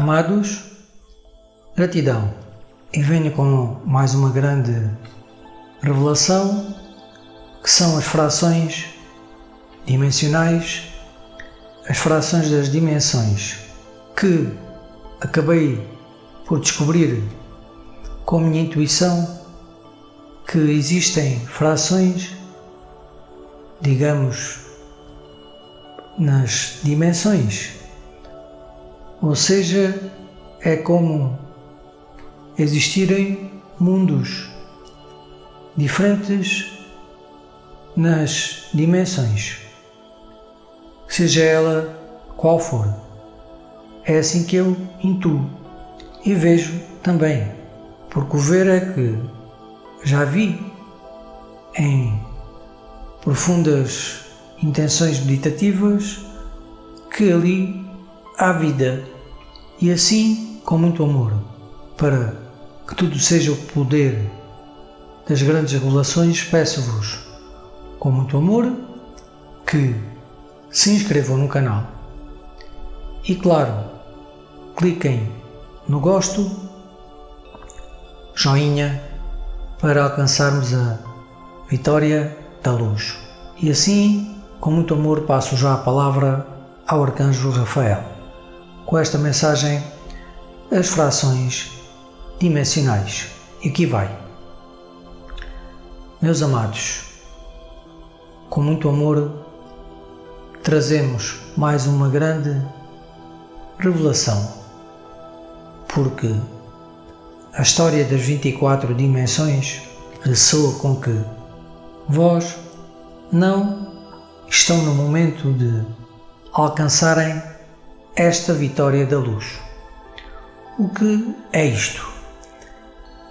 Amados, gratidão. E venho com mais uma grande revelação, que são as frações dimensionais, as frações das dimensões, que acabei por descobrir com a minha intuição que existem frações, digamos, nas dimensões. Ou seja, é como existirem mundos diferentes nas dimensões, seja ela qual for. É assim que eu intuo e vejo também, porque o ver é que já vi em profundas intenções meditativas que ali há vida, e assim, com muito amor, para que tudo seja o poder das grandes revelações, peço-vos com muito amor que se inscrevam no canal e, claro, cliquem no gosto, joinha, para alcançarmos a vitória da luz. E assim, com muito amor, passo já a palavra ao Arcanjo Rafael com esta mensagem: as frações dimensionais. E aqui vai. Meus amados, com muito amor trazemos mais uma grande revelação, porque a história das 24 dimensões ressoa com que vós não estão no momento de alcançarem esta vitória da luz. O que é isto?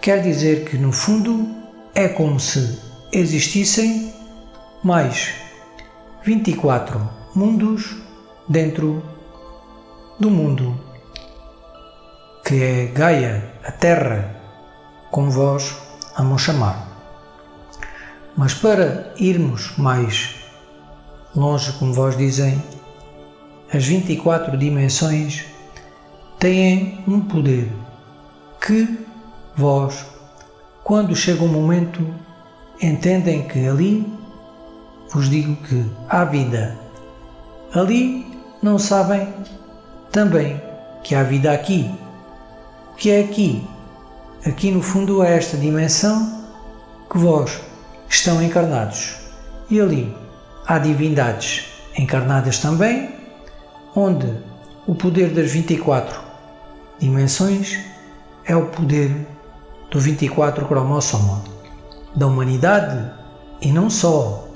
Quer dizer que, no fundo, é como se existissem mais 24 mundos dentro do mundo, que é Gaia, a Terra, como vós amam chamar. Mas para irmos mais longe, como vós dizem, as 24 dimensões têm um poder que vós, quando chega um momento, entendem que ali, vos digo que há vida. Ali não sabem também que há vida aqui. O que é aqui? Aqui no fundo é esta dimensão que vós estão encarnados. E ali há divindades encarnadas também, onde o poder das 24 dimensões é o poder do 24 cromossoma da humanidade, e não só,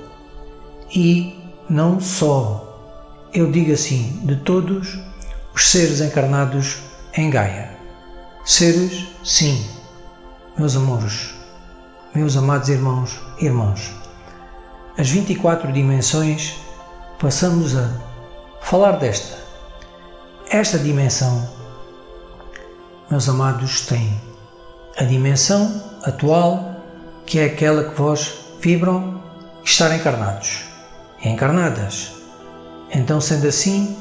eu digo assim, de todos os seres encarnados em Gaia. Seres, sim, meus amores, meus amados irmãos e irmãs. As 24 dimensões, passamos a falar desta. Esta dimensão, meus amados, tem a dimensão atual, que é aquela que vós vibram estar encarnados e encarnadas. Então, sendo assim,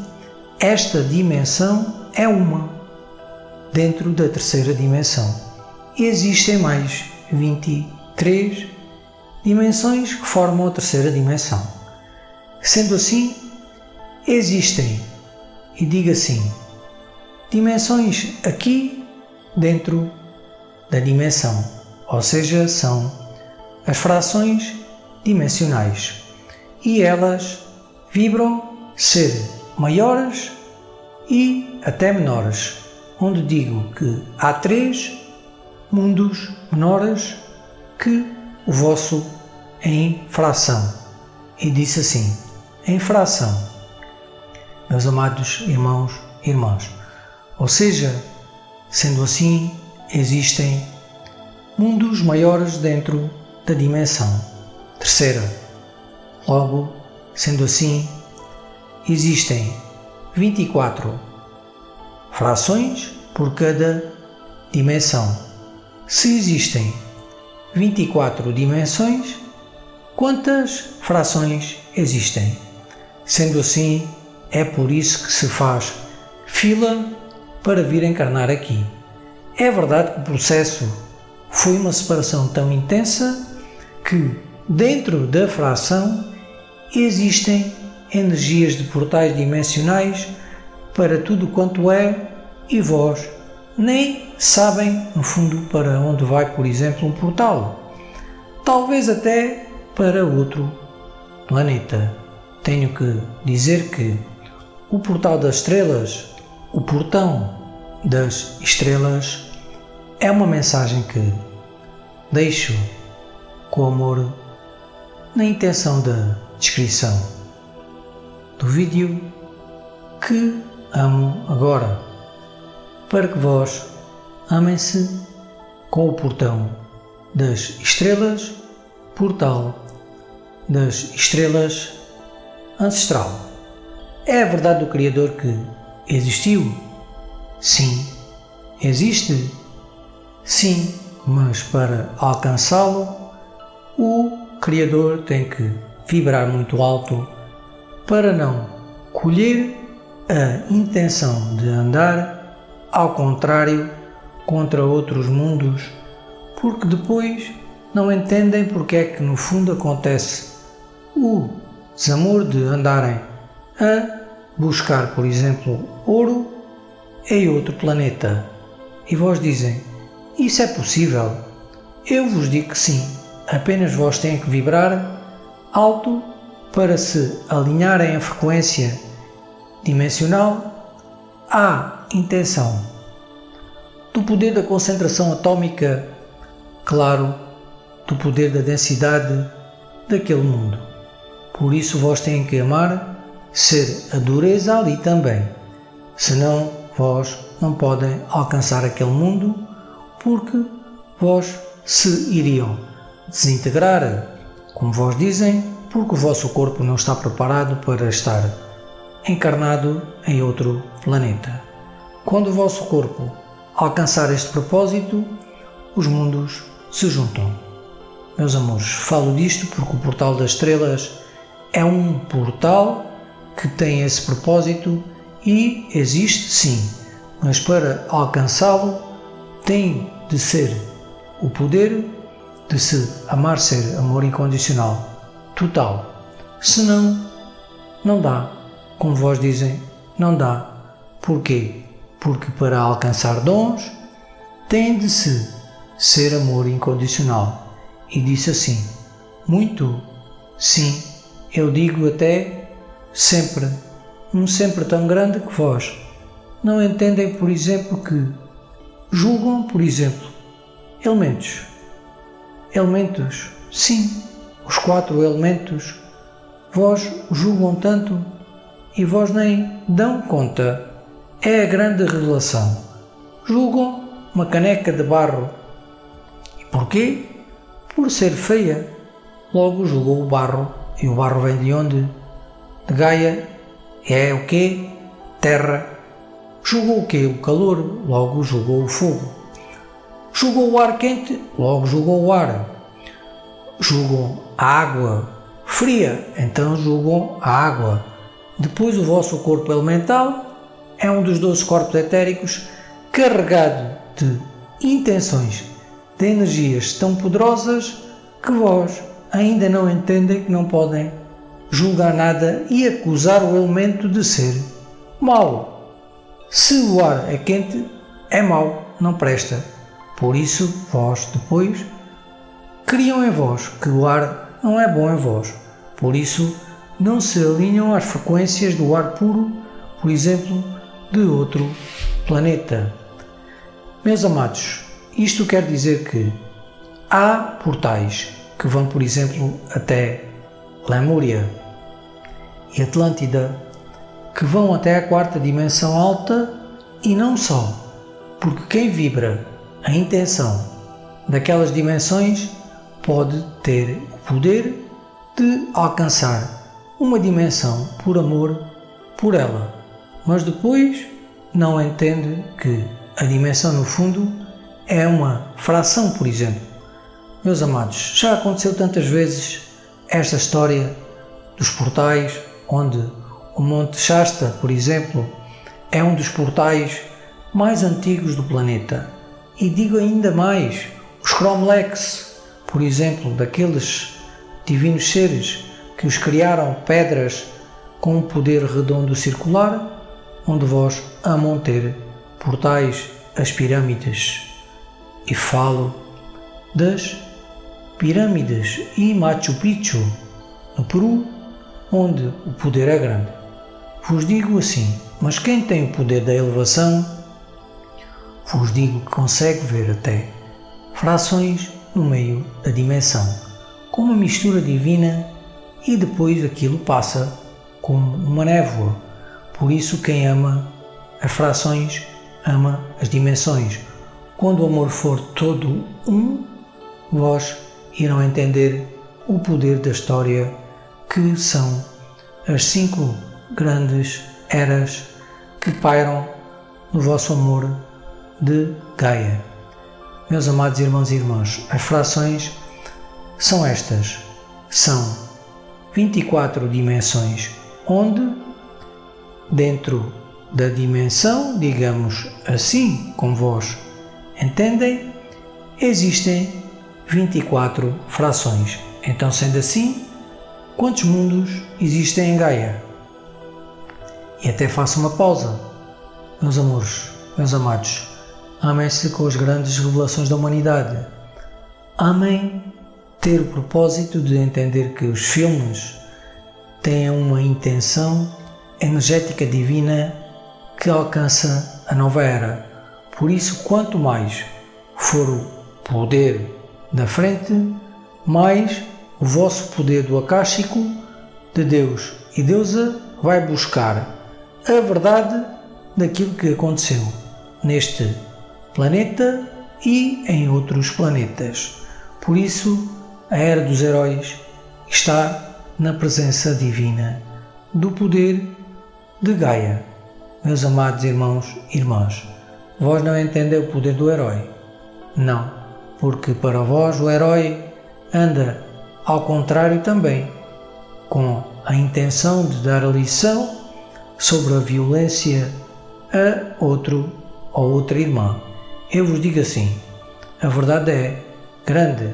esta dimensão é uma dentro da terceira dimensão. E existem mais 23 dimensões que formam a terceira dimensão. Sendo assim, existem, e digo assim, dimensões aqui dentro da dimensão, ou seja, são as frações dimensionais, e elas vibram ser maiores e até menores, onde digo que há 3 mundos menores que o vosso em fração. E disse assim, em fração, meus amados irmãos e irmãs. Ou seja, sendo assim, existem mundos maiores dentro da dimensão terceira. Logo, sendo assim, existem 24 frações por cada dimensão. Se existem 24 dimensões, quantas frações existem? Sendo assim, é por isso que se faz fila para vir encarnar aqui. É verdade que o processo foi uma separação tão intensa que, dentro da fração, existem energias de portais dimensionais para tudo quanto é, e vós nem sabem, no fundo, para onde vai, por exemplo, um portal. Talvez até para outro planeta. Tenho que dizer que o portal das estrelas, o portão das estrelas, é uma mensagem que deixo com amor na intenção da descrição do vídeo que amo agora, para que vós amem-se com o portão das estrelas, portal das estrelas ancestral. É a verdade do Criador que existiu? Sim. Existe? Sim, mas para alcançá-lo, o Criador tem que vibrar muito alto para não colher a intenção de andar ao contrário contra outros mundos, porque depois não entendem porque é que no fundo acontece o desamor de andarem a buscar, por exemplo, ouro em outro planeta. E vós dizem, isso é possível? Eu vos digo que sim, apenas vós têm que vibrar alto para se alinharem à frequência dimensional à intenção do poder da concentração atómica, claro, do poder da densidade daquele mundo. Por isso vós têm que amar, ser a dureza ali também, senão vós não podem alcançar aquele mundo, porque vós se iriam desintegrar, como vós dizem, porque o vosso corpo não está preparado para estar encarnado em outro planeta. Quando o vosso corpo alcançar este propósito, os mundos se juntam. Meus amores, falo disto porque o Portal das Estrelas é um portal que tem esse propósito e existe sim, mas para alcançá-lo tem de ser o poder de se amar, ser amor incondicional, total. Senão, não dá. Como vós dizem, não dá. Porquê? Porque para alcançar dons tem de se ser amor incondicional. E disse assim, muito, sim, eu digo até sempre, um sempre tão grande que vós não entendem, por exemplo, que julgam, por exemplo, elementos, sim, os 4 elementos, vós julgam tanto e vós nem dão conta. É a grande revelação. Julgam uma caneca de barro. E porquê? Por ser feia. Logo julgou o barro. E o barro vem de onde? De Gaia. É o quê? Terra. Julgou o quê? O calor. Logo julgou o fogo. Julgou o ar quente. Logo julgou o ar. Julgam a água fria. Então julgam a água. Depois o vosso corpo elemental é um dos 12 corpos etéricos carregado de intenções, de energias tão poderosas que vós ainda não entendem que não podem julgar nada e acusar o elemento de ser mau. Se o ar é quente, é mau, não presta. Por isso, vós depois criam em vós que o ar não é bom em vós. Por isso, não se alinham às frequências do ar puro, por exemplo, de outro planeta. Meus amados, isto quer dizer que há portais que vão, por exemplo, até Lemúria e Atlântida, que vão até a 4ª dimensão alta e não só, porque quem vibra a intenção daquelas dimensões pode ter o poder de alcançar uma dimensão por amor por ela, mas depois não entende que a dimensão no fundo é uma fração, por exemplo. Meus amados, já aconteceu tantas vezes esta história dos portais, onde o Monte Shasta, por exemplo, é um dos portais mais antigos do planeta. E digo ainda mais, os Cromlechs, por exemplo, daqueles divinos seres que os criaram pedras com um poder redondo circular, onde vós amam ter portais as pirâmides. E falo das pirâmides e Machu Picchu, no Peru, onde o poder é grande. Vos digo assim, mas quem tem o poder da elevação, vos digo que consegue ver até frações no meio da dimensão, com uma mistura divina, e depois aquilo passa como uma névoa. Por isso quem ama as frações, ama as dimensões. Quando o amor for todo um, vós irão entender o poder da história, que são as 5 grandes eras que pairam no vosso amor de Gaia. Meus amados irmãos e irmãs, as frações são estas. São 24 dimensões, onde dentro da dimensão, digamos assim, como vós entendem, existem 24 frações. Então, sendo assim, quantos mundos existem em Gaia? E até faço uma pausa. Meus amores, meus amados, amem-se com as grandes revelações da humanidade. Amem ter o propósito de entender que os filmes têm uma intenção energética divina que alcança a nova era. Por isso, quanto mais for o poder da frente, mais o vosso poder do acástico de Deus e Deusa vai buscar a verdade daquilo que aconteceu neste planeta e em outros planetas. Por isso, a Era dos Heróis está na presença divina do poder de Gaia. Meus amados irmãos e irmãs, vós não entendem o poder do herói? Não, porque para vós o herói anda ao contrário também, com a intenção de dar a lição sobre a violência a outro ou outra irmã. Eu vos digo assim, a verdade é grande,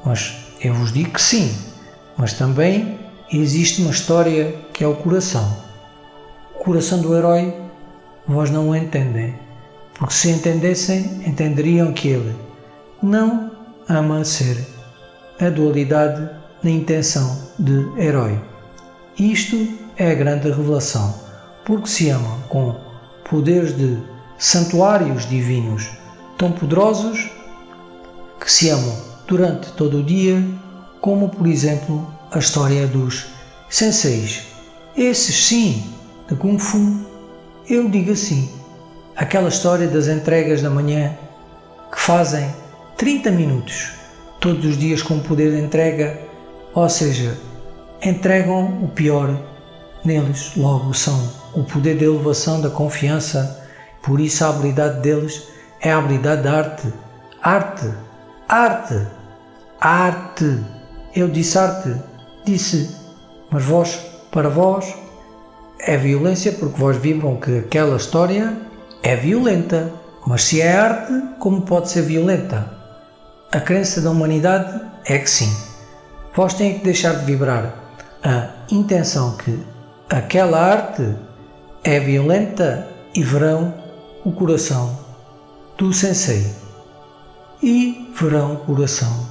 mas eu vos digo que sim, mas também existe uma história que é o coração. O coração do herói, vós não o entendem, porque se entendessem, entenderiam que ele não ama ser a dualidade na intenção de herói. Isto é a grande revelação, porque se ama com poderes de santuários divinos tão poderosos que se amam durante todo o dia, como por exemplo a história dos senseis. Esses sim, de Kung Fu, eu digo assim, aquela história das entregas da manhã que fazem 30 minutos todos os dias com o poder de entrega, ou seja, entregam o pior neles, logo são o poder de elevação da confiança, por isso a habilidade deles é a habilidade da arte. Arte. Eu disse arte, disse, mas vós, para vós, é violência porque vós vibram que aquela história é violenta, mas se é arte, como pode ser violenta? A crença da humanidade é que sim. Vós têm que deixar de vibrar a intenção que aquela arte é violenta e verão o coração do sensei e verão o coração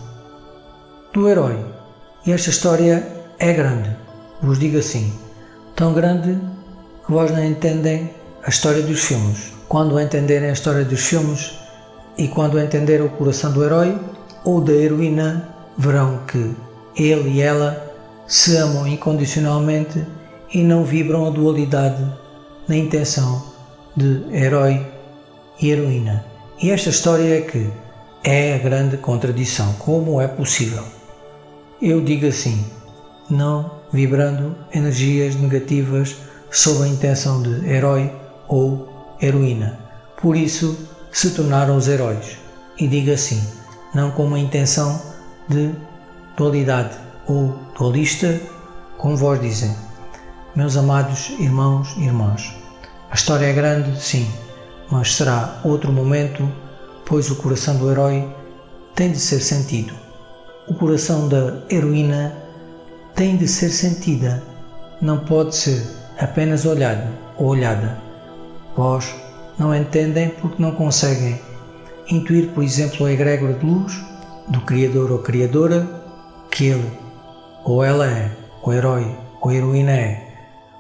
do herói. E esta história é grande, vos digo assim, tão grande que vós não entendem a história dos filmes. Quando entenderem a história dos filmes e quando entenderem o coração do herói ou da heroína, verão que ele e ela se amam incondicionalmente e não vibram a dualidade na intenção de herói e heroína. E esta história é que é a grande contradição. Como é possível? Eu digo assim, não vibrando energias negativas sob a intenção de herói ou heroína. Por isso se tornaram os heróis. E digo assim, não com uma intenção de dualidade ou dualista, como vós dizem. Meus amados irmãos e irmãs, a história é grande, sim, mas será outro momento, pois o coração do herói tem de ser sentido. O coração da heroína tem de ser sentida, não pode ser apenas olhado ou olhada. Vós não entendem porque não conseguem intuir, por exemplo, a egrégora de luz do Criador ou Criadora que ele ou ela é, o herói ou a heroína é.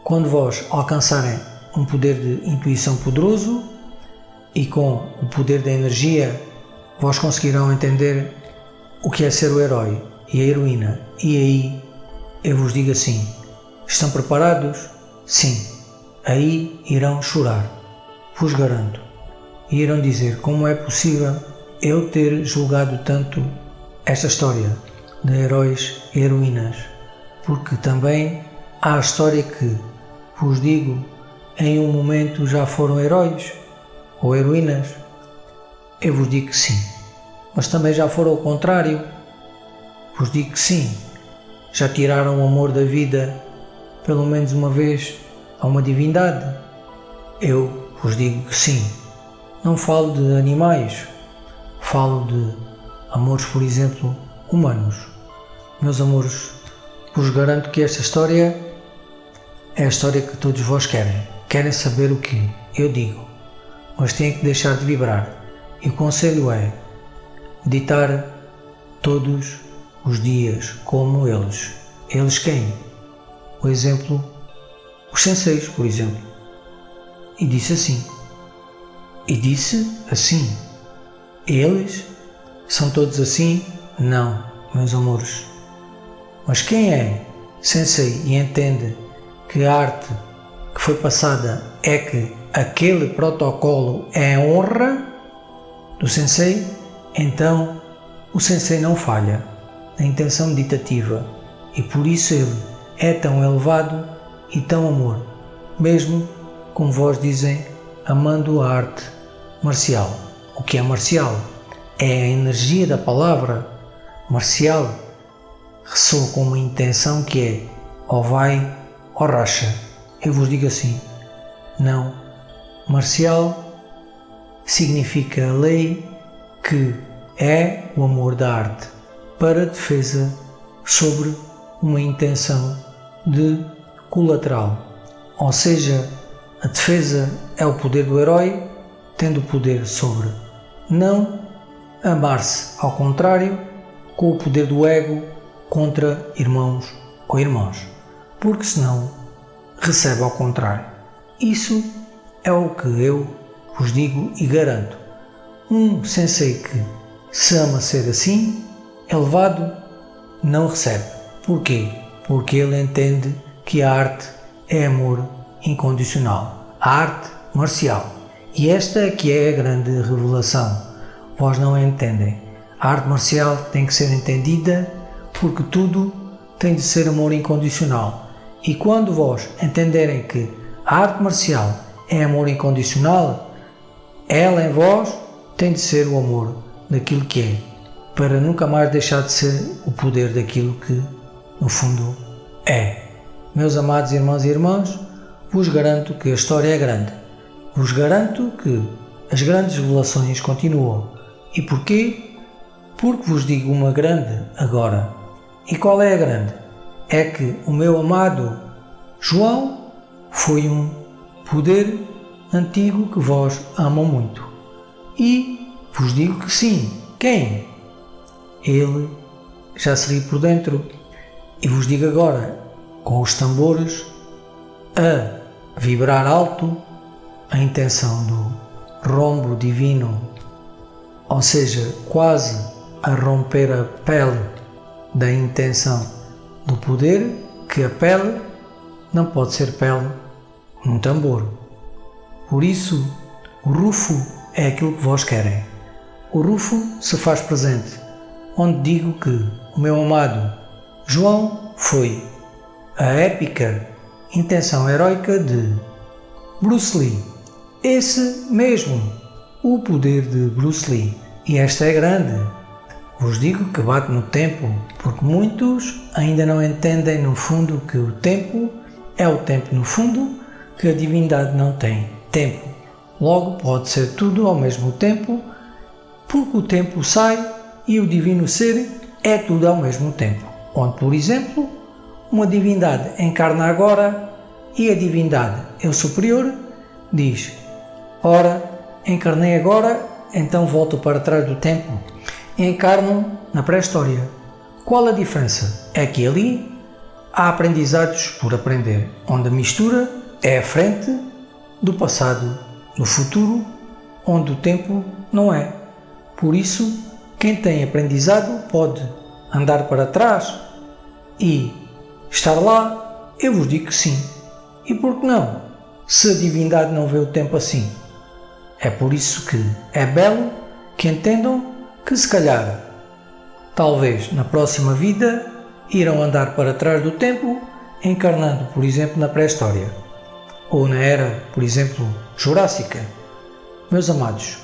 Quando vós alcançarem um poder de intuição poderoso e com o poder da energia, vós conseguirão entender o que é ser o herói e a heroína. E aí eu vos digo assim: estão preparados? Sim. Aí irão chorar, vos garanto, e irão dizer como é possível eu ter julgado tanto esta história de heróis e heroínas, porque também há a história que, vos digo, em um momento já foram heróis ou heroínas. Eu vos digo que sim, mas também já foram ao contrário. Vos digo que sim, já tiraram o amor da vida pelo menos uma vez a uma divindade. Eu vos digo que sim. Não falo de animais, falo de amores, por exemplo, humanos. Meus amores, vos garanto que esta história é a história que todos vós querem. Querem saber o que eu digo, mas têm que deixar de vibrar. E o conselho é meditar todos os dias como eles. Eles quem? O exemplo, os senseis, por exemplo. E disse assim. Eles são todos assim? Não, meus amores. Mas quem é sensei e entende que a arte que foi passada é que aquele protocolo é a honra do sensei, então o sensei não falha na intenção meditativa e por isso ele é tão elevado e tão amor, mesmo como vós dizem, amando a arte marcial. O que é marcial? É a energia da palavra. Marcial ressoa com uma intenção que é ou vai ou racha. Eu vos digo assim, não. Marcial significa a lei que é o amor da arte para defesa sobre uma intenção de colateral. Ou seja, a defesa é o poder do herói, tendo o poder sobre não amar-se, ao contrário, com o poder do ego contra irmãos ou irmãs, porque senão recebe ao contrário. Isso é o que eu vos digo e garanto. Um sensei que se ama ser assim, elevado, não recebe. Porquê? Porque ele entende que a arte é amor incondicional, a arte marcial. E esta é que é a grande revelação. Vós não a entendem. A arte marcial tem que ser entendida porque tudo tem de ser amor incondicional. E quando vós entenderem que a arte marcial é amor incondicional, ela em vós tem de ser o amor daquilo que é, para nunca mais deixar de ser o poder daquilo que, no fundo, é. Meus amados irmãos e irmãs, vos garanto que a história é grande. Vos garanto que as grandes revelações continuam. E porquê? Porque vos digo uma grande agora. E qual é a grande? É que o meu amado João foi um poder antigo que vós amam muito. E vos digo que sim. Quem? Ele já se ri por dentro. E vos digo agora, com os tambores, a vibrar alto, a intenção do rombo divino, ou seja, quase a romper a pele da intenção do poder, que a pele não pode ser pele num tambor. Por isso, o rufo é aquilo que vós querem. O rufo se faz presente, onde digo que o meu amado João foi a épica intenção heroica de Bruce Lee. Esse mesmo, o poder de Bruce Lee. E esta é grande. Vos digo que bate no tempo, porque muitos ainda não entendem no fundo que o tempo é o tempo no fundo, que a divindade não tem tempo. Logo pode ser tudo ao mesmo tempo, porque o tempo sai e o divino ser é tudo ao mesmo tempo. Onde, por exemplo, uma divindade encarna agora e a divindade é o superior, diz: ora, encarnei agora, então volto para trás do tempo e encarno na pré-história. Qual a diferença? É que ali há aprendizados por aprender, onde a mistura é a frente do passado, no futuro, onde o tempo não é. Por isso, quem tem aprendizado pode andar para trás e estar lá. Eu vos digo que sim. E por que não? Se a divindade não vê o tempo assim. É por isso que é belo que entendam que se calhar, talvez na próxima vida, irão andar para trás do tempo, encarnando, por exemplo, na pré-história. Ou na era, por exemplo, jurássica. Meus amados,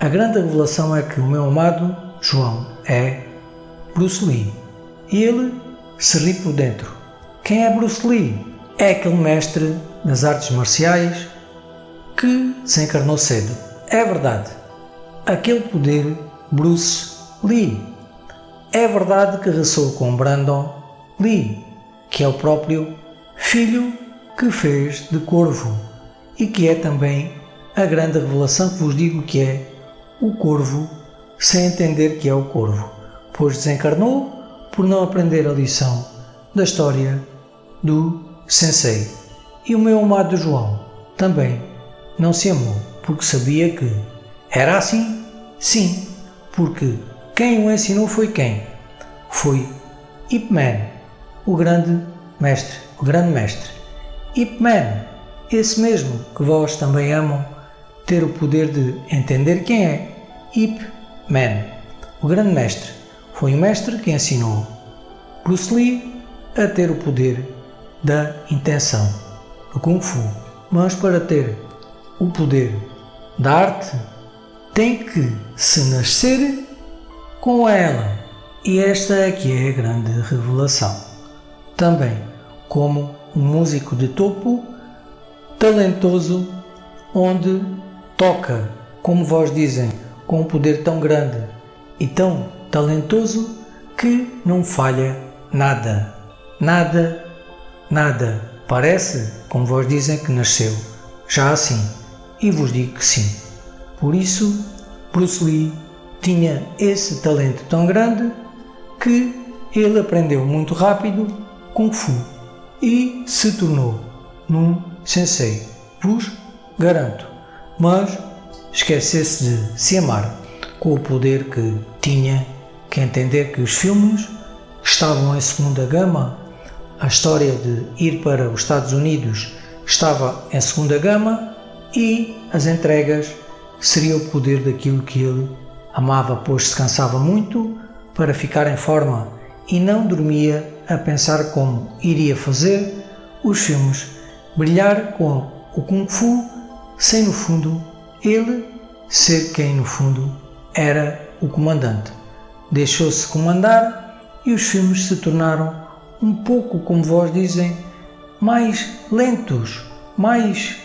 a grande revelação é que o meu amado João é Bruce Lee. E ele se ri por dentro. Quem é Bruce Lee? É aquele mestre das artes marciais que se encarnou cedo. É verdade. Aquele poder Bruce Lee. É verdade que ressoou com Brandon Lee, que é o próprio filho que fez de Corvo e que é também a grande revelação que vos digo que é o Corvo sem entender que é o Corvo, pois desencarnou por não aprender a lição da história do Sensei. E o meu amado João também não se amou, porque sabia que era assim, sim, porque quem o ensinou foi quem? Foi Ip Man, o grande mestre. Ip Man, esse mesmo que vós também amam ter o poder de entender quem é. Ip Man, o grande mestre, foi o mestre que ensinou Bruce Lee a ter o poder da intenção, do Kung Fu. Mas para ter o poder da arte, tem que se nascer com ela. E esta é que é a grande revelação. Também, como um músico de topo, talentoso, onde toca, como vós dizem, com um poder tão grande e tão talentoso que não falha nada. Nada, nada. Parece, como vós dizem, que nasceu já assim. E vos digo que sim. Por isso, Bruce Lee tinha esse talento tão grande que ele aprendeu muito rápido Kung Fu e se tornou num sensei, vos garanto. Mas esquecesse de se amar com o poder que tinha, que entender que os filmes estavam em segunda gama, a história de ir para os Estados Unidos estava em segunda gama e as entregas seria o poder daquilo que ele amava, pois se cansava muito para ficar em forma e não dormia a pensar como iria fazer os filmes brilhar com o Kung Fu, sem no fundo ele ser quem no fundo era o comandante. Deixou-se comandar e os filmes se tornaram um pouco, como vós dizem, mais lentos, mais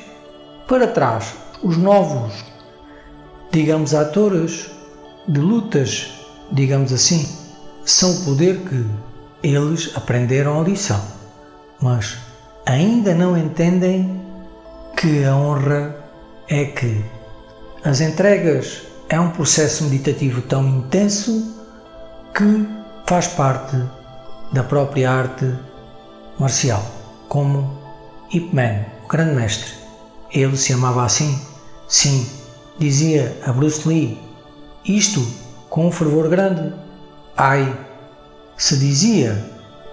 para trás. Os novos, digamos, atores de lutas, digamos assim, são o poder que eles aprenderam a lição, mas ainda não entendem que a honra é que as entregas é um processo meditativo tão intenso que faz parte da própria arte marcial, como Ip Man, o grande mestre. Ele se amava assim, sim, dizia a Bruce Lee, isto com um fervor grande. Ai, se dizia,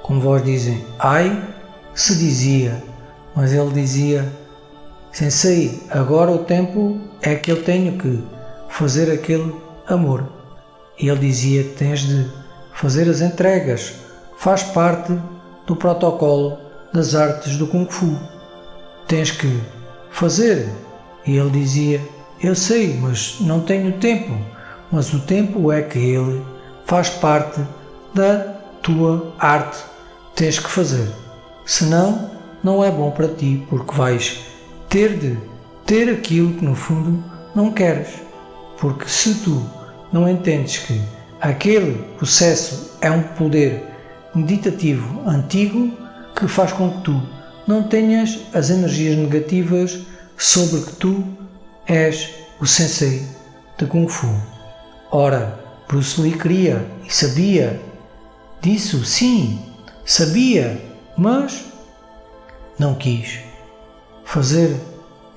como vós dizem, ai, se dizia, mas ele dizia, Sensei, agora o tempo é que eu tenho que fazer aquele amor. E ele dizia, tens de fazer as entregas, faz parte do protocolo das artes do Kung Fu. Tens que fazer. E ele dizia, eu sei, mas não tenho tempo. Mas o tempo é que ele faz parte da tua arte. Tens que fazer. Senão, não é bom para ti, porque vais ter de ter aquilo que no fundo não queres. Porque se tu não entendes que aquele processo é um poder meditativo antigo que faz com que tu não tenhas as energias negativas sobre que tu és o sensei de Kung Fu. Ora, Bruce Lee queria e sabia disso, sim, sabia, mas não quis fazer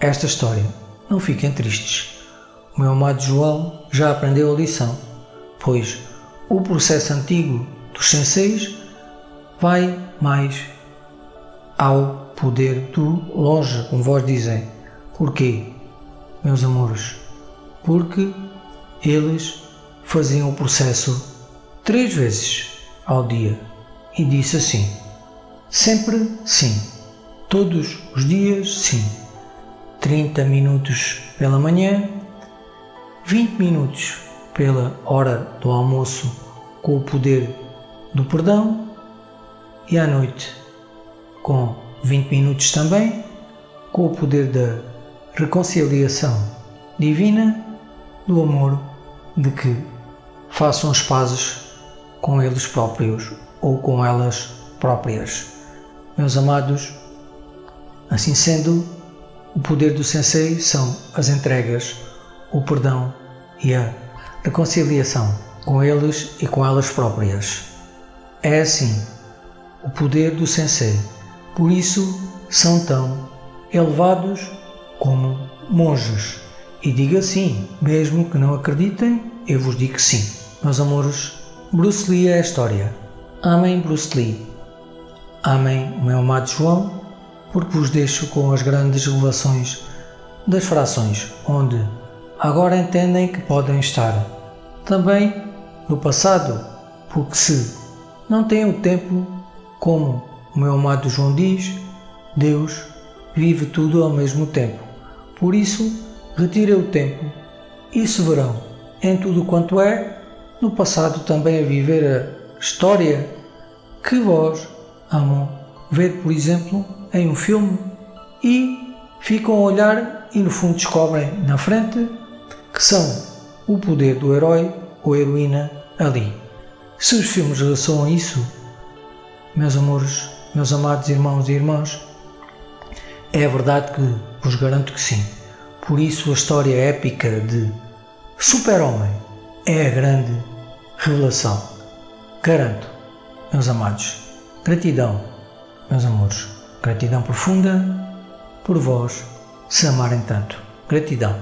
esta história. Não fiquem tristes. O meu amado João já aprendeu a lição, pois o processo antigo dos senseis vai mais ao poder do longe, como vós dizem. Porquê, meus amores? Porque eles faziam o processo 3 vezes ao dia e disse assim: sempre sim, todos os dias sim, 30 minutos pela manhã, 20 minutos pela hora do almoço com o poder do perdão e à noite com 20 minutos também com o poder da reconciliação divina, do amor, de que façam as pazes com eles próprios ou com elas próprias. Meus amados, assim sendo, o poder do Sensei são as entregas, o perdão e a reconciliação com eles e com elas próprias. É assim o poder do Sensei. Por isso são tão elevados como monges. E diga sim, mesmo que não acreditem, eu vos digo sim. Meus amores, Bruce Lee é a história. Amem Bruce Lee. Amem o meu amado João, porque vos deixo com as grandes revelações das frações, onde agora entendem que podem estar também no passado, porque se não têm o tempo, como o meu amado João diz, Deus vive tudo ao mesmo tempo. Por isso, retirem o tempo e se verão em tudo quanto é, no passado também a viver a história que vós amam ver, por exemplo, em um filme e ficam a olhar e no fundo descobrem na frente que são o poder do herói ou heroína ali. Se os filmes ressoam isso, meus amores, meus amados irmãos e irmãs, é verdade que vos garanto que sim. Por isso a história épica de Super-Homem é a grande revelação. Garanto, meus amados. Gratidão, meus amores. Gratidão profunda por vós se amarem tanto. Gratidão.